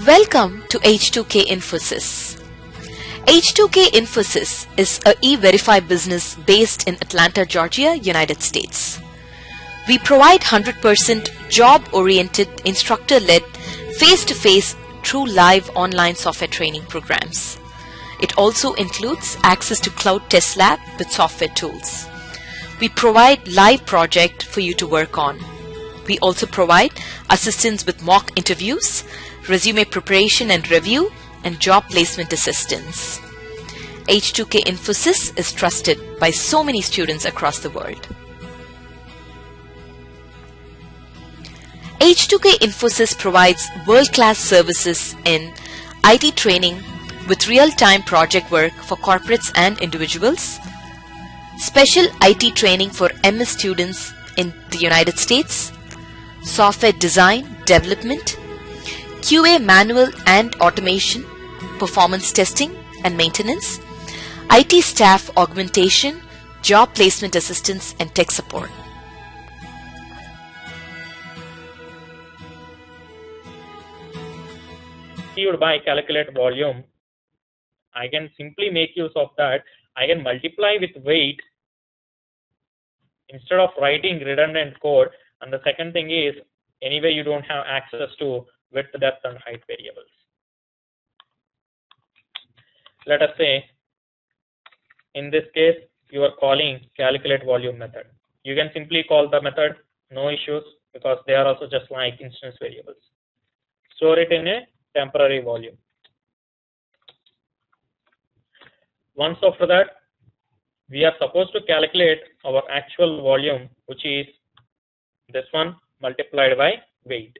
Welcome to H2K Infosys. H2K Infosys is a e-verify business based in Atlanta, Georgia, United States. We provide 100% job-oriented, instructor-led, face-to-face, true live online software training programs. It also includes access to Cloud Test Lab with software tools. We provide live project for you to work on. We also provide assistance with mock interviews, resume preparation and review, and job placement assistance. H2K Infosys is trusted by so many students across the world. H2K Infosys provides world-class services in IT training with real-time project work for corporates and individuals, special IT training for MS students in the United States, software design, development, QA manual and automation, performance testing and maintenance, IT staff augmentation, job placement assistance, and tech support. By calculate volume, I can simply make use of that. I can multiply with weight instead of writing redundant code. And the second thing is, anyway, you don't have access to width, depth, and height variables. Let us say, in this case, you are calling calculate volume method. You can simply call the method, no issues, because they are also just like instance variables. Store it in a temporary volume. Once after that, we are supposed to calculate our actual volume, which is this one multiplied by weight.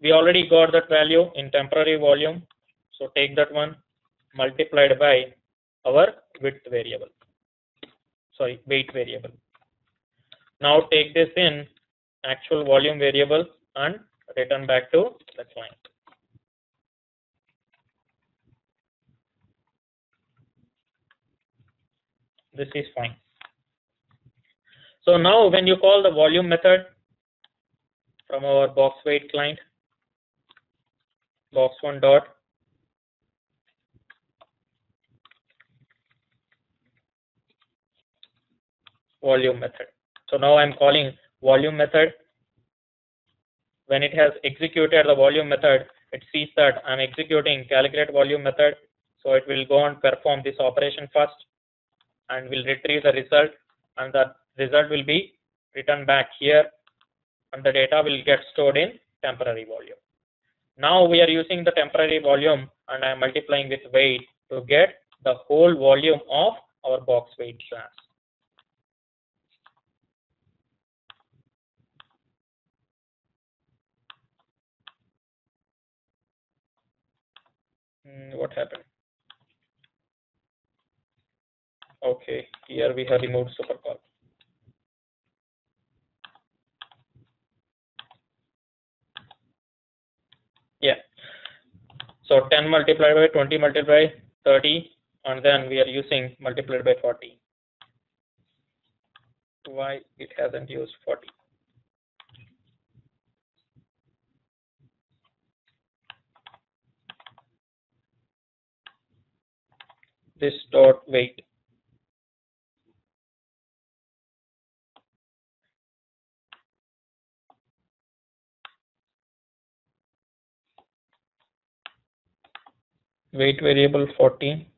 We already got that value in temporary volume, so take that one multiplied by our width variable. Sorry, weight variable. Now take this in actual volume variable and return back to the client. This is fine. So now when you call the volume method from our BoxWait client, box1 dot volume method. So now I'm calling volume method. When it has executed the volume method, it sees that I'm executing calculate volume method. So it will go and perform this operation first and will retrieve the result, and the result will be returned back here, and the data will get stored in temporary volume. Now we are using the temporary volume, and I am multiplying with weight to get the whole volume of our BoxWait class. What happened? Okay, here we have removed Superclass. Yeah. So 10 multiplied by 20 multiplied by 30, and then we are using multiplied by 40. Why it hasn't used 40? This dot weight. Weight variable 40.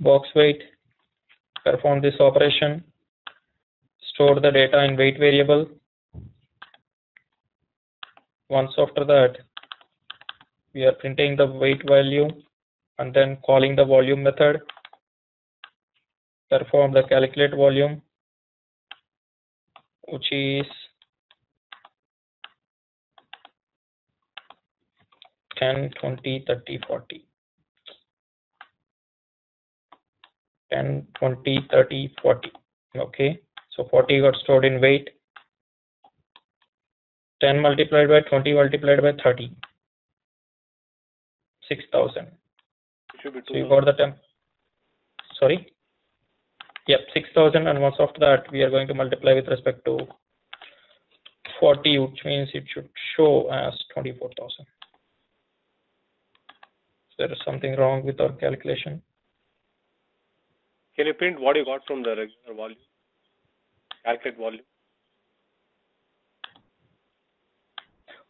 BoxWait, perform this operation, store the data in weight variable. Once after that, we are printing the weight value and then calling the volume method, perform the calculate volume, which is 10, 20, 30, 40. 10, 20, 30, 40. Okay, so 40 got stored in weight. 10 multiplied by 20 multiplied by 30. 6,000. So you got the temp. Sorry? Yep, 6,000, and once after that we are going to multiply with respect to 40, which means it should show as 24,000. There is something wrong with our calculation. Can you print what you got from the regular volume? Calculate volume.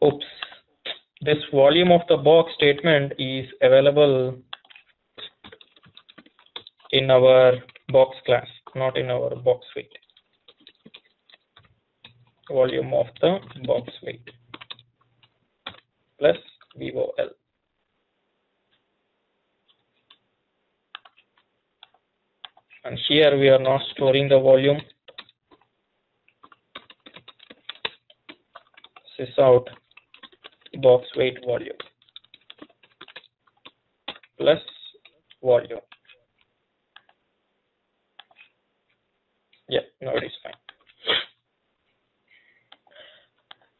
Oops. This volume of the box statement is available in our box class, not in our BoxWait. Volume of the BoxWait plus VOL. And here we are not storing the volume. Sysout BoxWait volume plus volume. Yeah, now it is fine.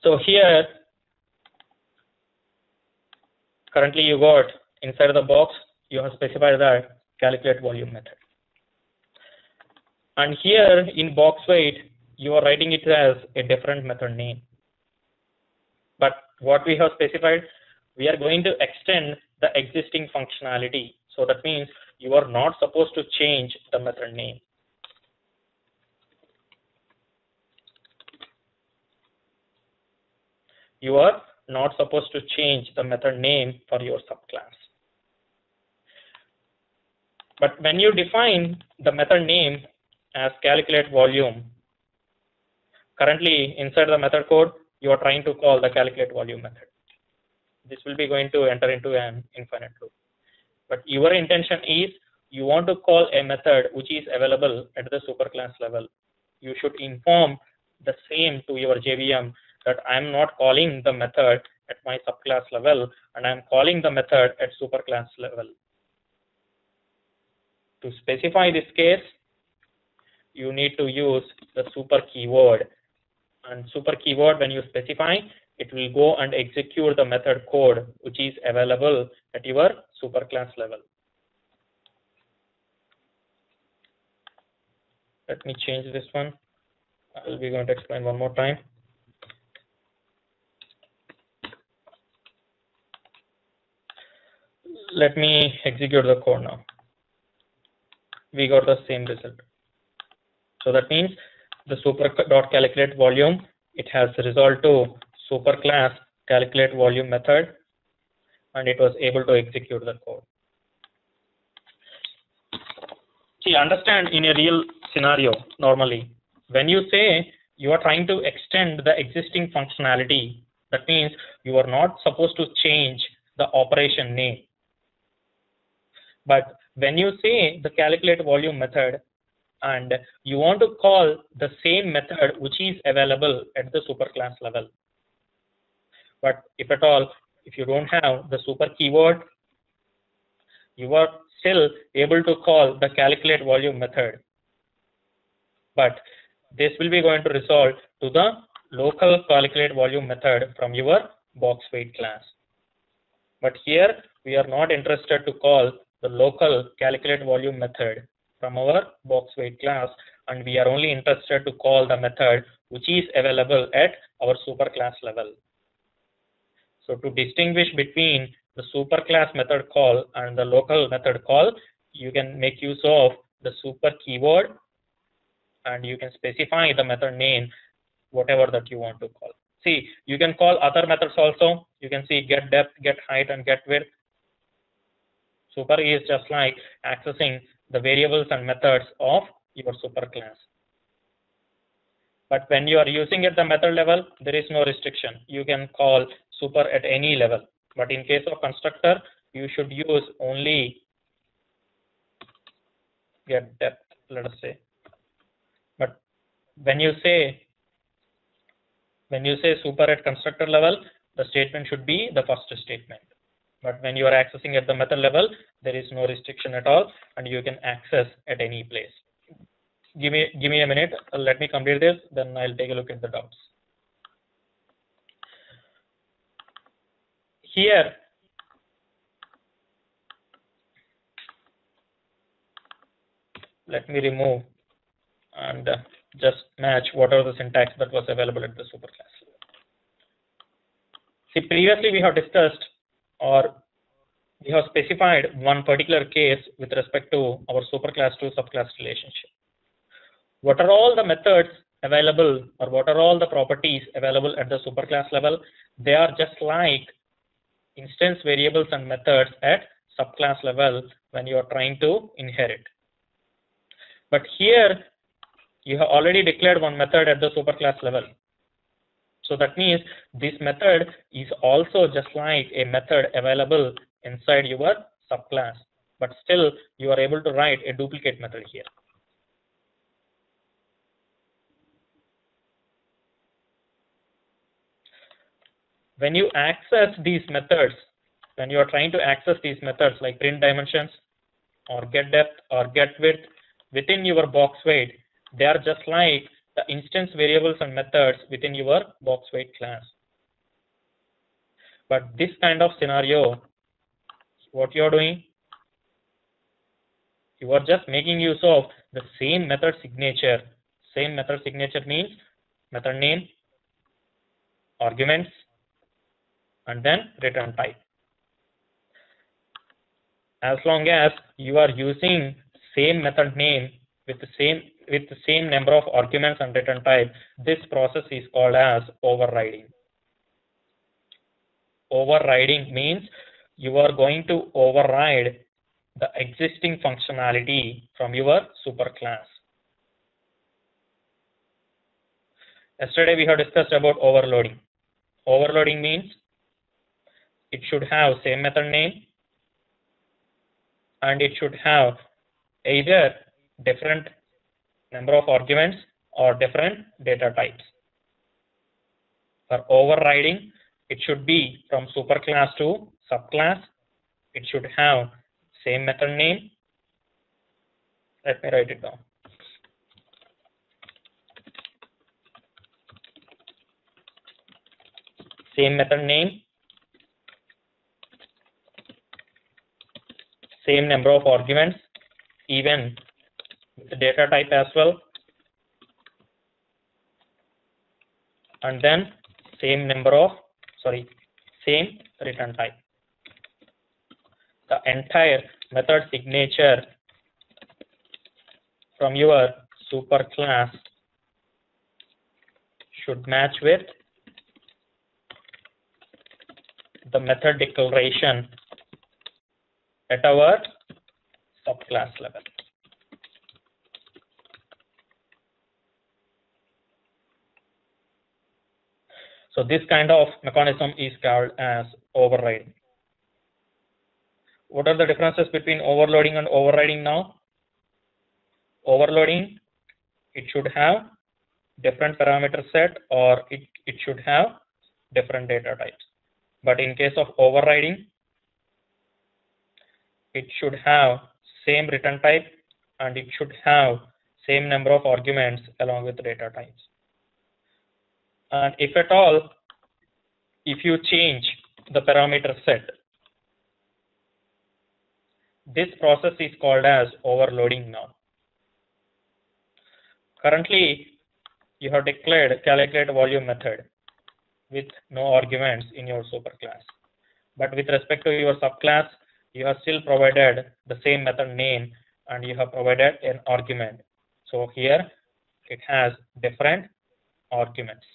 So here, currently you got inside of the box, you have specified that calculate volume method. And here in BoxWait, you are writing it as a different method name. But what we have specified, we are going to extend the existing functionality. So that means you are not supposed to change the method name. You are not supposed to change the method name for your subclass. But when you define the method name as calculate volume, currently inside the method code, you are trying to call the calculate volume method. This will be going to enter into an infinite loop. But your intention is you want to call a method which is available at the superclass level. You should inform the same to your JVM that I am not calling the method at my subclass level and I am calling the method at superclass level. To specify this case, you need to use the super keyword. And super keyword, when you specify, it will go and execute the method code which is available at your superclass level. Let me change this one. I will be going to explain one more time. Let me execute the code now. We got the same result. So that means the super.calculate volume, it has resolved to superclass calculate volume method, and it was able to execute the code. See, understand in a real scenario, normally, when you say you are trying to extend the existing functionality, that means you are not supposed to change the operation name. But when you say the calculate volume method and you want to call the same method which is available at the superclass level, but if at all, if you don't have the super keyword, you are still able to call the calculate volume method. But this will be going to result to the local calculate volume method from your BoxWait class. But here we are not interested to call the local calculate volume method from our BoxWait class, and we are only interested to call the method which is available at our superclass level. So to distinguish between the superclass method call and the local method call, you can make use of the super keyword and you can specify the method name, whatever that you want to call. See, you can call other methods also. You can see get depth, get height, and get width. Super is just like accessing the variables and methods of your superclass. But when you are using at the method level, there is no restriction. You can call super at any level. But in case of constructor, you should use only get depth, let us say. But when you say super at constructor level, the statement should be the first statement. But when you are accessing at the method level, there is no restriction at all, and you can access at any place. Give me a minute. Let me complete this, then I'll take a look at the doubts. Here, let me remove and just match whatever the syntax that was available at the superclass level. See, previously we have discussed, or we have specified one particular case with respect to our superclass to subclass relationship. What are all the methods available, or what are all the properties available at the superclass level? They are just like instance variables and methods at subclass level when you are trying to inherit. But here you have already declared one method at the superclass level. So that means this method is also just like a method available inside your subclass, but still you are able to write a duplicate method here. When you access these methods, when you are trying to access these methods like print dimensions or get depth or get width within your BoxWait, they are just like the instance variables and methods within your BoxWait class. But this kind of scenario, what you are doing, you are just making use of the same method signature. Same method signature means method name, arguments, and then return type. As long as you are using same method name with the same number of arguments and return type, this process is called as overriding. Overriding means you are going to override the existing functionality from your superclass. Yesterday we have discussed about overloading. Overloading means it should have same method name and it should have either different number of arguments or different data types. For overriding, it should be from superclass to subclass. It should have same method name. Let me write it down. Same method name, same number of arguments, even with the data type as well, and then same return type. The entire method signature from your superclass should match with the method declaration at our subclass level. So this kind of mechanism is called as overriding. What are the differences between overloading and overriding now? Overloading, it should have different parameter set, or it should have different data types. But in case of overriding, it should have same return type and it should have same number of arguments along with data types. And if at all, if you change the parameter set, this process is called as overloading now. Currently, you have declared calculate volume method with no arguments in your superclass. But with respect to your subclass, you have still provided the same method name and you have provided an argument. So here it has different arguments.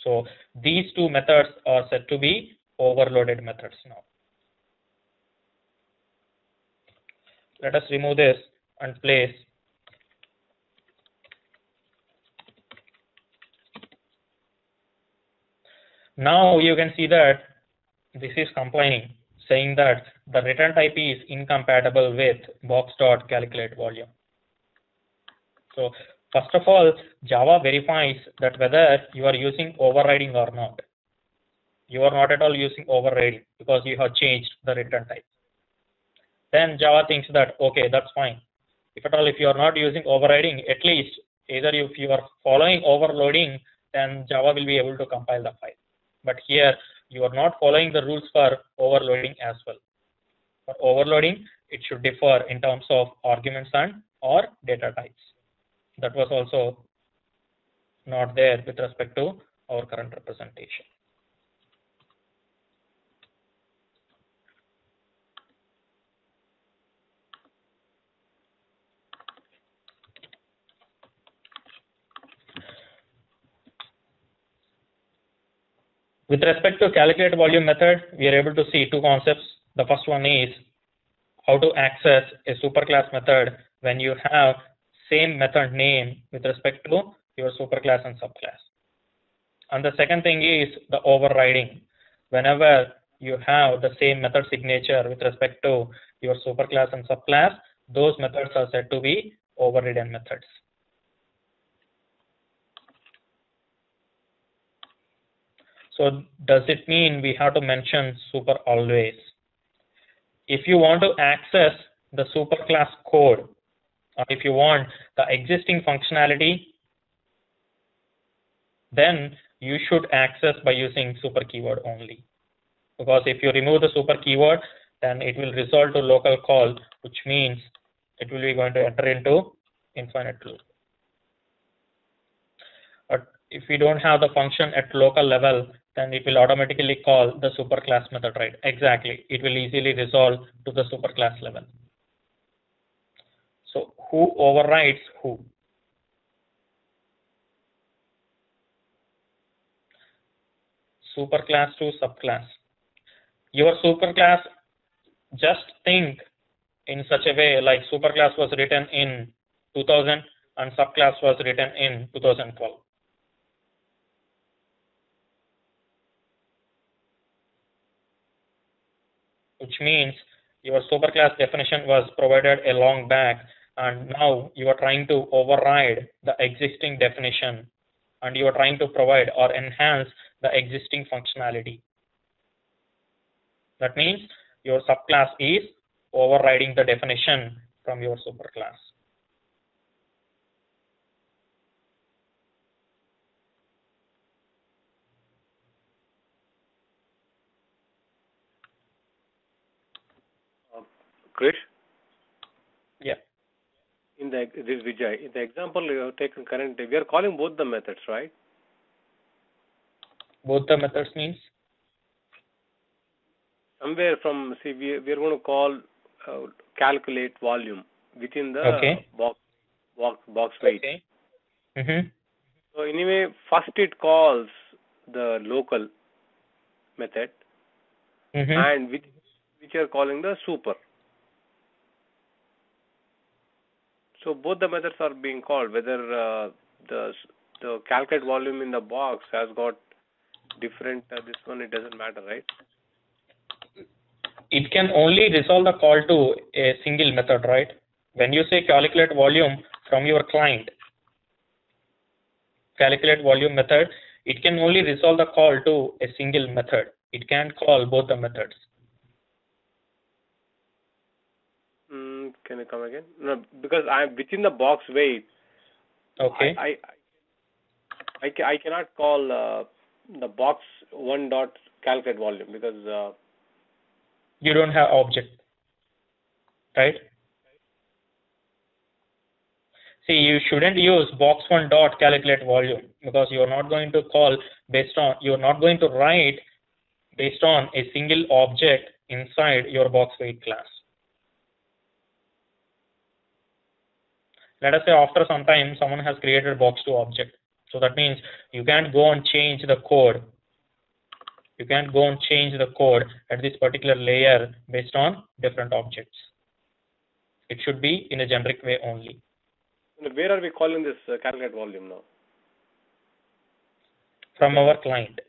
So these two methods are said to be overloaded methods now. Let us remove this and place now you can see that this is complaining, saying that the return type is incompatible with box.calculateVolume. So first of all, Java verifies that whether you are using overriding or not. You are not at all using overriding because you have changed the return type. Then Java thinks that, okay, that's fine. If at all, if you are not using overriding, at least either if you are following overloading, then Java will be able to compile the file. But here, you are not following the rules for overloading as well. For overloading, it should differ in terms of arguments and or data types. That was also not there with respect to our current representation. With respect to calculate volume method, we are able to see two concepts. The first one is how to access a superclass method when you have same method name with respect to your superclass and subclass. And the second thing is the overriding. Whenever you have the same method signature with respect to your superclass and subclass, those methods are said to be overridden methods. So does it mean we have to mention super always? If you want to access the superclass code, or if you want the existing functionality, then you should access by using super keyword only. Because if you remove the super keyword, then it will result to local call, which means it will be going to enter into infinite loop. But if we don't have the function at local level, then it will automatically call the superclass method, right? Exactly. It will easily resolve to the superclass level. So who overrides who? Superclass to subclass. Your superclass, just think in such a way like superclass was written in 2000 and subclass was written in 2012. Which means your superclass definition was provided a long back, and now you are trying to override the existing definition, and you are trying to provide or enhance the existing functionality. That means your subclass is overriding the definition from your superclass. Krish? Yeah. This is Vijay. In the example you have taken currently, we are calling both the methods, right? Both the methods means? Somewhere from, see, we are going to call calculate volume within the BoxWait. Okay. So anyway, first it calls the local method, and which you are calling the super. So both the methods are being called. Whether the calculate volume in the box has got different this one, it doesn't matter, right? It can only resolve the call to a single method, right? When you say calculate volume from your client, calculate volume method, it can only resolve the call to a single method. It can't call both the methods. Can you come again? No, because I'm within the BoxWait. Okay. I cannot call the box one dot calculate volume because you don't have object, right? See, you shouldn't use box one dot calculate volume because you're not going to call based on, you're not going to write based on a single object inside your BoxWait class. Let us say after some time someone has created box2 object. So that means you can't go and change the code. You can't go and change the code at this particular layer based on different objects. It should be in a generic way only. Where are we calling this calculate volume now? From our client.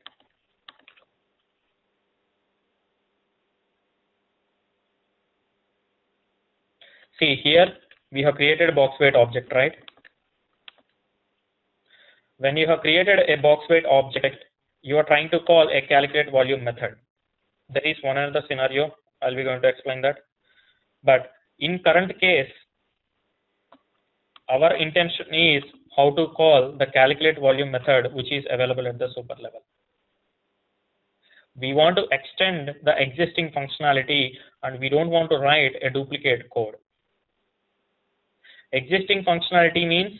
See here, we have created a BoxWait object, right? When you have created a BoxWait object, you are trying to call a calculate volume method. There is one other scenario. I'll be going to explain that. But in current case, our intention is how to call the calculate volume method, which is available at the super level. We want to extend the existing functionality, and we don't want to write a duplicate code. Existing functionality means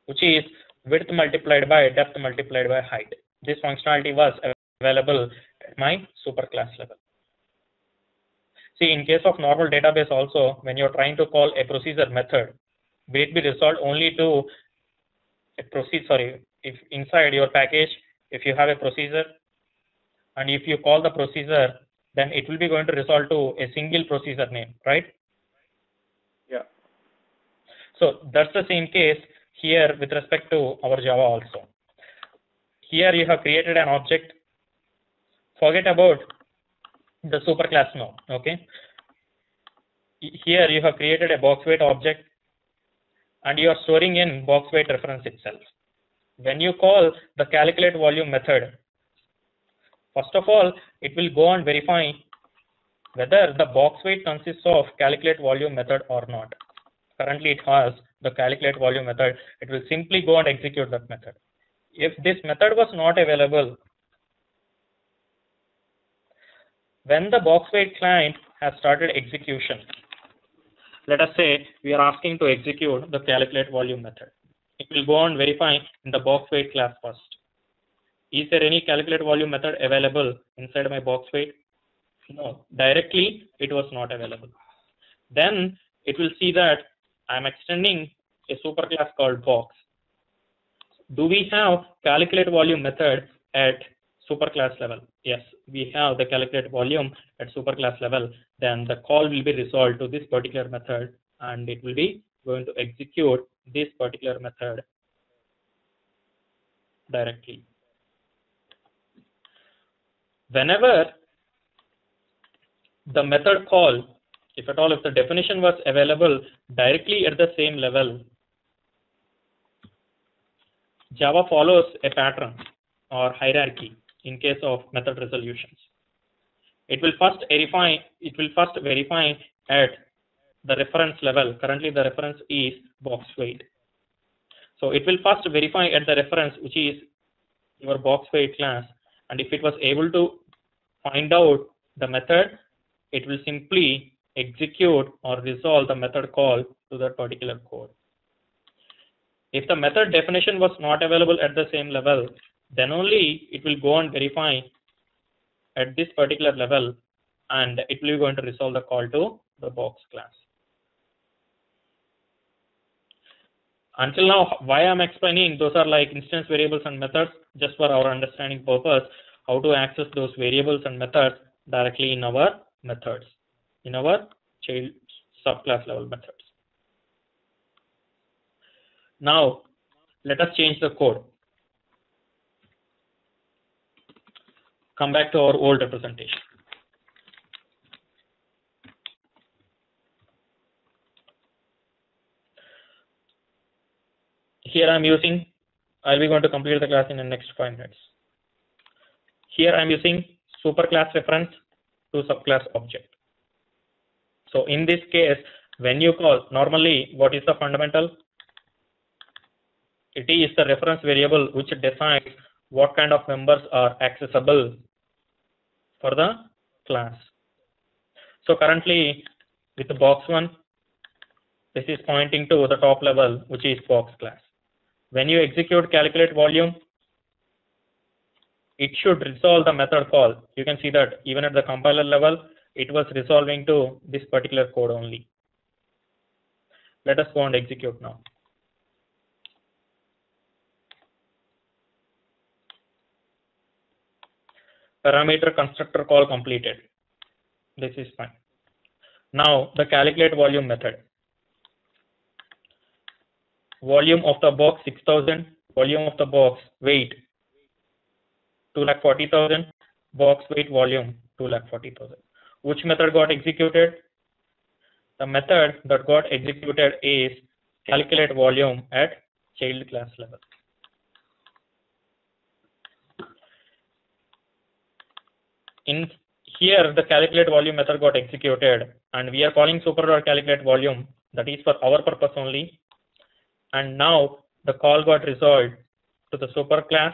which is width multiplied by depth multiplied by height. This functionality was available at my superclass level. See, in case of normal database also, when you're trying to call a procedure method, will it be resolved only to a if inside your package, if you have a procedure, and if you call the procedure, then it will be going to resolve to a single procedure name, right? Yeah. So that's the same case here with respect to our Java also. Here you have created an object. Forget about the superclass now, okay? Here you have created a BoxWait object and you are storing in BoxWait reference itself. When you call the calculate volume method, first of all, it will go and verify whether the BoxWait consists of calculate volume method or not. Currently it has the calculate volume method. It will simply go and execute that method. If this method was not available, when the BoxWait client has started execution, let us say we are asking to execute the calculate volume method. It will go and verify in the BoxWait class first. Is there any calculate volume method available inside my BoxWait? No, directly it was not available. Then it will see that I am extending a superclass called box. Do we have calculate volume method at superclass level? Yes, we have the calculate volume at superclass level. Then the call will be resolved to this particular method and it will be going to execute this particular method directly. Whenever the method call, if at all, if the definition was available directly at the same level, Java follows a pattern or hierarchy in case of method resolutions. It will first verify at the reference level. Currently the reference is BoxWait. So it will first verify at the reference, which is your BoxWait class, and if it was able to find out the method, it will simply execute or resolve the method call to that particular code. If the method definition was not available at the same level, then only it will go and verify at this particular level and it will be going to resolve the call to the box class. Until now, why I'm explaining, those are like instance variables and methods, just for our understanding purpose, how to access those variables and methods directly in our methods, in our child subclass level methods. Now, let us change the code. Come back to our old representation. Here I'm using, I'll be going to complete the class in the next 5 minutes. Here I'm using superclass reference to subclass object. So in this case, when you call, normally what is the fundamental? It is the reference variable which defines what kind of members are accessible for the class. So currently with the box one, this is pointing to the top level, which is box class. When you execute calculate volume, it should resolve the method call. You can see that even at the compiler level, it was resolving to this particular code only. Let us go and execute now. Parameter constructor call completed. This is fine. Now the calculate volume method. Volume of the box 6,000, volume of the box weight 2,40,000, box weight volume 2,40,000. Which method got executed? The method that got executed is calculate volume at child class level. In here, the calculate volume method got executed, and we are calling super.calculate volume. That is for our purpose only. And now the call got resolved to the super class,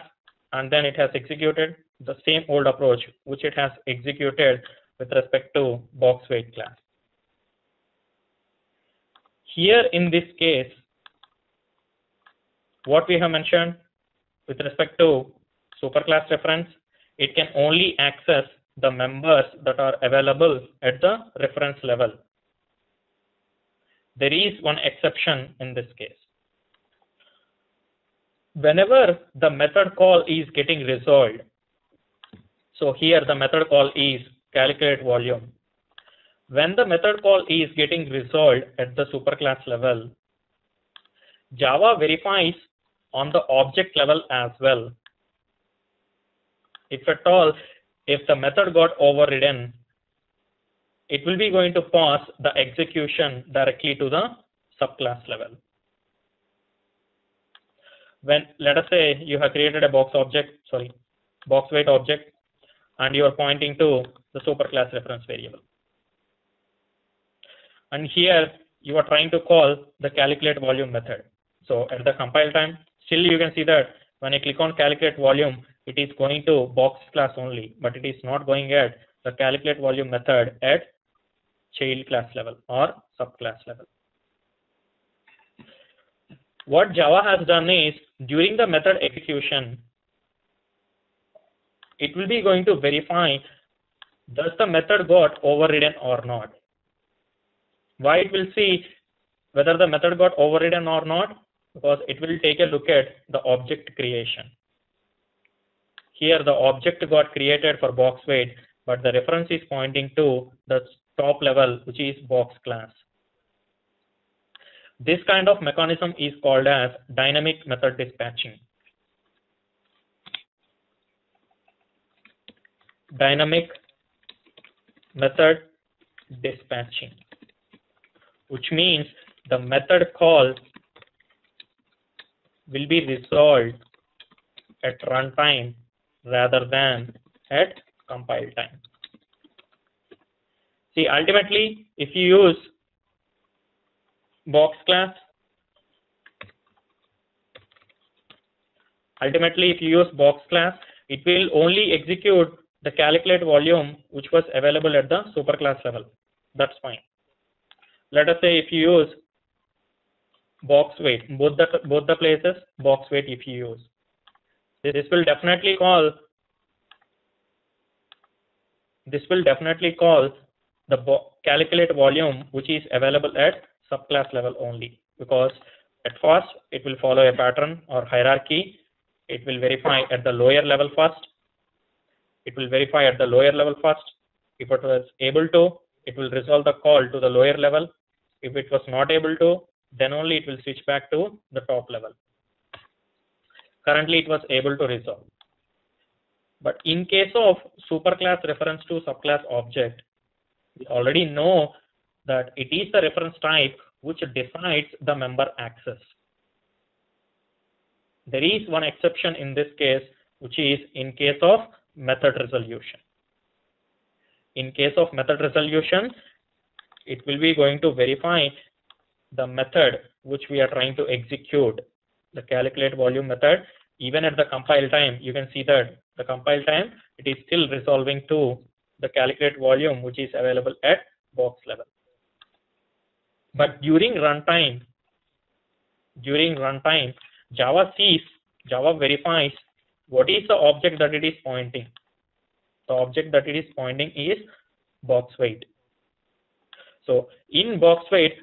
and then it has executed the same old approach which it has executed with respect to box weight class. here in this case, what we have mentioned with respect to superclass reference, it can only access the members that are available at the reference level. There is one exception in this case. Whenever the method call is getting resolved, so here the method call is calculate volume. When the method call is getting resolved at the superclass level, Java verifies on the object level as well. If at all, if the method got overridden, it will be going to pass the execution directly to the subclass level. When, let us say, you have created a BoxWait object, and you are pointing to the superclass reference variable. And here you are trying to call the calculate volume method. So at the compile time, still you can see that when I click on calculate volume, it is going to box class only, but it is not going at the calculate volume method at child class level or subclass level. What Java has done is, during the method execution, it will be going to verify does the method got overridden or not. Why it will see whether the method got overridden or not? Because it will take a look at the object creation. Here the object got created for BoxWait, but the reference is pointing to the top level, which is box class. This kind of mechanism is called as dynamic method dispatching. Dynamic method dispatching, which means the method call will be resolved at runtime rather than at compile time. See, ultimately, if you use box class, it will only execute the calculate volume which was available at the superclass level. That's fine. Let us say if you use BoxWait, both the places, BoxWait if you use, this will definitely call the calculate volume which is available at subclass level only, because at first it will follow a pattern or hierarchy. It will verify at the lower level first. If it was able to, it will resolve the call to the lower level. If it was not able to, then only it will switch back to the top level. Currently it was able to resolve. But in case of superclass reference to subclass object, we already know that it is the reference type which decides the member access. There is one exception in this case, which is in case of method resolution. In case of method resolution, it will be going to verify the method which we are trying to execute, the calculate volume method. Even at the compile time, you can see that the compile time, it is still resolving to the calculate volume which is available at box level. But during runtime, Java verifies what is the object that it is pointing. The object that it is pointing is BoxWait. So in BoxWait,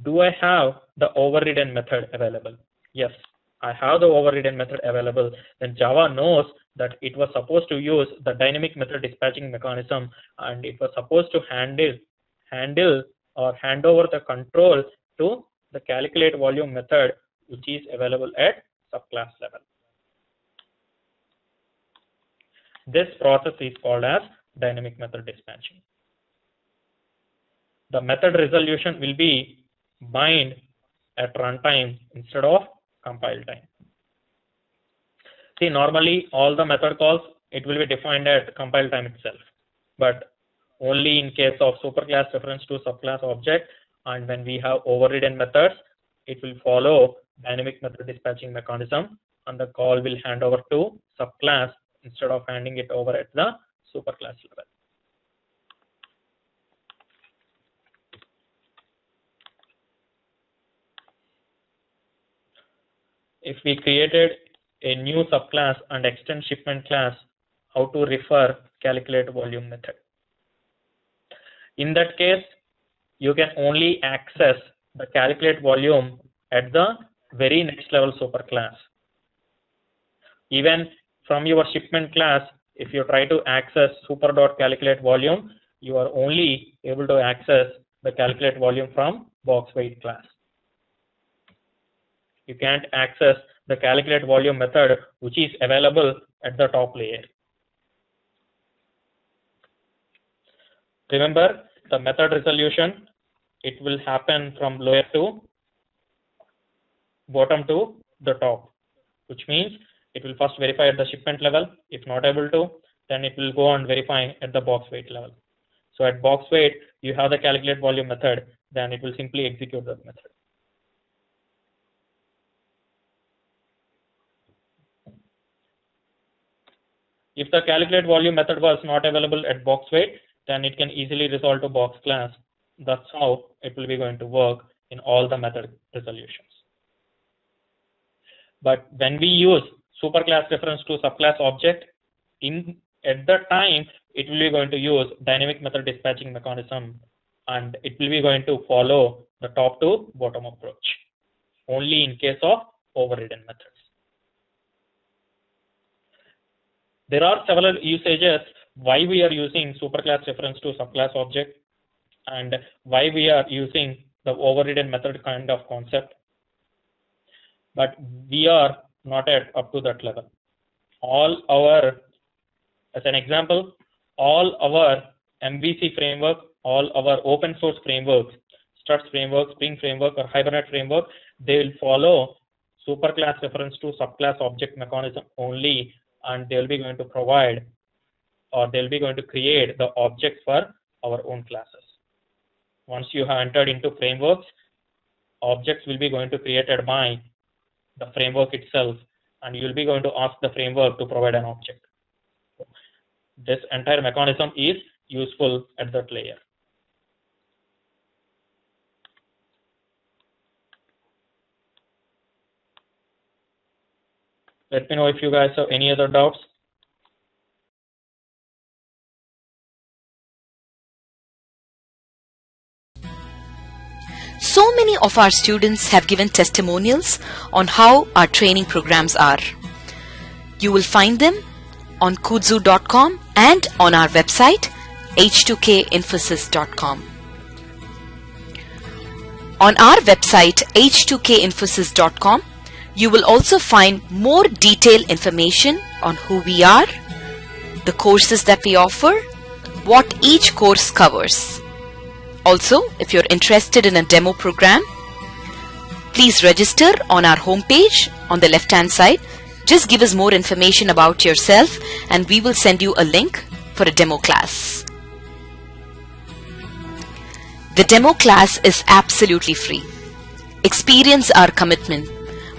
do I have the overridden method available? Yes, I have the overridden method available. Then Java knows that it was supposed to use the dynamic method dispatching mechanism, and it was supposed to handle or hand over the control to the calculate volume method which is available at subclass level. This process is called as dynamic method dispatching. The method resolution will be bind at runtime instead of compile time. See, normally all the method calls, it will be defined at compile time itself, but only in case of superclass reference to subclass object, and when we have overridden methods, it will follow dynamic method dispatching mechanism, and the call will hand over to subclass instead of handing it over at the superclass level. if we created a new subclass and extend shipment class, how to refer calculate volume method. In that case, you can only access the calculate volume at the very next level superclass. Even from your shipment class, if you try to access super.calculate volume, you are only able to access the calculate volume from BoxWait class. You can't access the calculate volume method which is available at the top layer. Remember, the method resolution, it will happen from lower to bottom to the top, which means it will first verify at the shipment level. If not able to, then it will go on verifying at the BoxWait level. So at BoxWait, you have the calculate volume method, then it will simply execute that method. If the calculate volume method was not available at BoxWait, then it can easily resolve to box class. That's how it will be going to work in all the method resolutions. But when we use superclass reference to subclass object, at that time, it will be going to use dynamic method dispatching mechanism, and it will be going to follow the top to bottom approach, only in case of overridden methods. There are several usages why we are using superclass reference to subclass object and why we are using the overridden method kind of concept. But we are not up to that level. As an example, all our MVC framework, all our open source frameworks, Struts framework, Spring framework, or Hibernate framework, they will follow superclass reference to subclass object mechanism only, and they will be going to provide, or they'll be going to create the objects for our own classes. Once you have entered into frameworks, objects will be going to be created by the framework itself, and you will be going to ask the framework to provide an object. This entire mechanism is useful at that layer. Let me know if you guys have any other doubts. So many of our students have given testimonials on how our training programs are. You will find them on kudzu.com and on our website H2KInfosys.com. On our website H2KInfosys.com, you will also find more detailed information on who we are, the courses that we offer, what each course covers. Also, if you're interested in a demo program, please register on our homepage on the left-hand side. Just give us more information about yourself and we will send you a link for a demo class. The demo class is absolutely free. Experience our commitment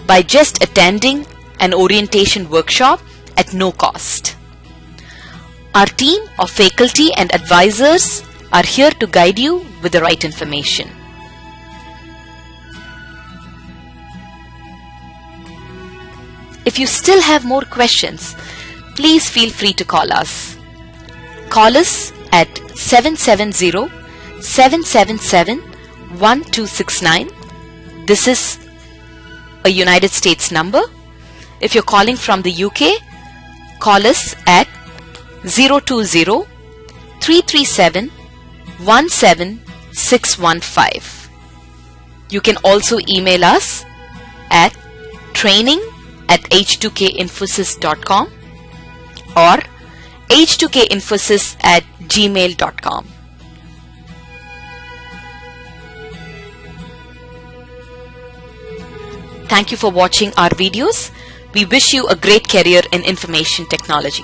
by just attending an orientation workshop at no cost. Our team of faculty and advisors are here to guide you with the right information. If you still have more questions, please feel free to call us. Call us at 770-777-1269. This is a United States number. If you're calling from the UK, call us at 020-337-17615. You can also email us at training@h2kinfosys.com or h2kinfosys@gmail.com. Thank you for watching our videos. We wish you a great career in information technology.